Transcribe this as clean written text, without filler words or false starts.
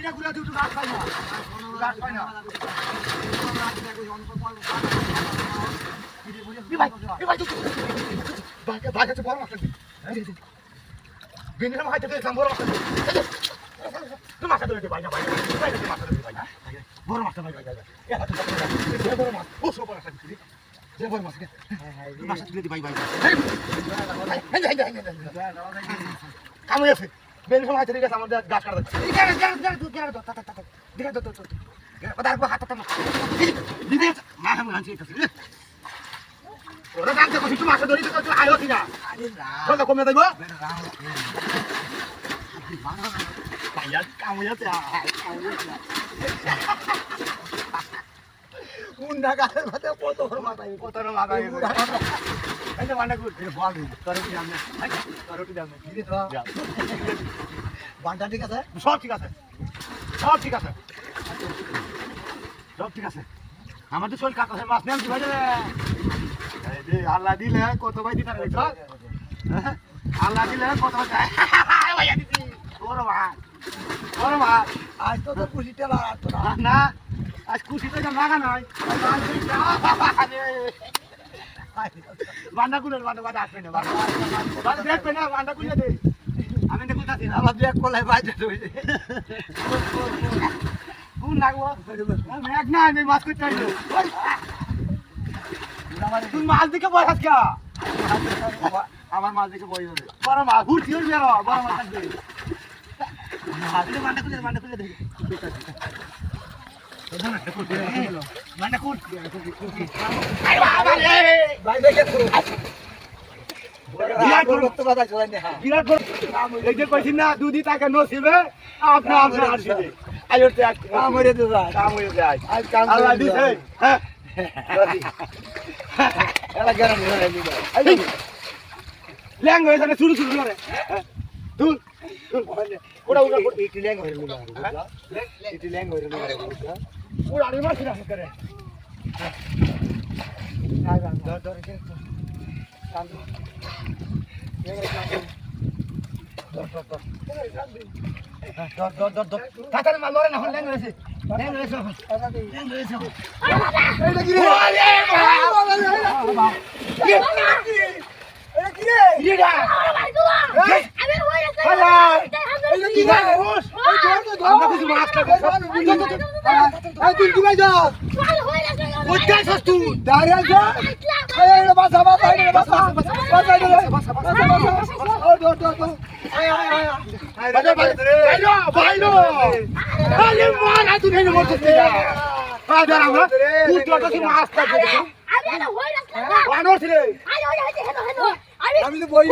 ঘুরে ঘুরে তুই গাছ পাই না গাছ পাই না ভাই কাছে বড় মাছ বেনিরাম হাইতে দেখলাম বড় মাছ তুই মাছ ধরে ভাই না ভাই মাছ ধরে ভাই না বড় মাছ ভাই ভাই বড় মাছ ও সব বড় মাছ যে বড় মাছ মাছ তুলে দি ভাই ভাই কামে আছে বেনিরাম হাইতে দেখলাম আমাদের গাছ কাটা ওরা জানতে কষ্ট মাছ ধরি তো আয়ো কিনা আরে কমে দেবো ভাইয়া কামড়াতে কোনটা গাছের মধ্যে কত মাথায় এটা বান্ডা গুড এটা বল তরটি দাম তরটি দাম দিদি তো বান্ডা ঠিক আছে সব ঠিক আছে সব ঠিক আছে সব ঠিক আছে আমাদের শরীর কাকা মাছ নেন ভাই রে আল্লাহ দিলে কত ভাই দিতে পারে আল্লাহ দিলে কত ভাইয়া দিদি বড় মাছ আজ তো খুশিতে লাগাতো না আজ খুশিতে লাগা নাই বান্ডা কুলের বান্ডা আসবে না বান্ডা দেখবে না বান্ডা কুলে দে আমি দেখুন আমার ব্যাগ কলাই বাজে হইছে কোন লাগবো মেঘ না আমি মাছ করতে আইলো তুই মাছ দিকে বসাস কে আমার মাছ দিকে বই হবে বড় মাছ ঘুরতি হইবে বড় মাছ থাকবে বান্ডা কুলে দে বান্ডা কুল আরে বাবা রে ভাই দেখে বিরাট করতে বাধা চলে না বিরাট এই যে কইছিস না দুধি টাকা নসিবে আপনি আপনি আসিবে আইতে আমরে দে ভাই আমরে যাই আজ কাম আল্লাহ দিছে হ্যাঁ এলা গেরাম হয়ে গেল আই ল্যাং হয়ে যাবে শুরু করে তুই ওড়া ওড়া ইটি ল্যাং হয়ে গেল ইটি ল্যাং হয়ে গেল ওড়া আরে মাছ না করে ধর ধর কে কাকার মাল লরে না হন ল্যাং হয়েছে এটা কি রে এটা কি রে ইডা আমি হই আছে এটা কি রে হোস আমরা কিছু মাছ খাবো এই তুই কি ভাই যা কোথায় ছস তুই দাঁড়িয়ে যা এই বাসা বাসা এই বাসা বাসা ও দো দো দো আয় আয় আয় বাজা বাজা বাইলো বাইলো আরে মারা তুই নেই মরছিস না আ দাঁড়া আমরা তুই তো কি মাছ খাবি আমি না হই আছে বানর ছিলে আয় আয় হেনো হেনো আমি তো বই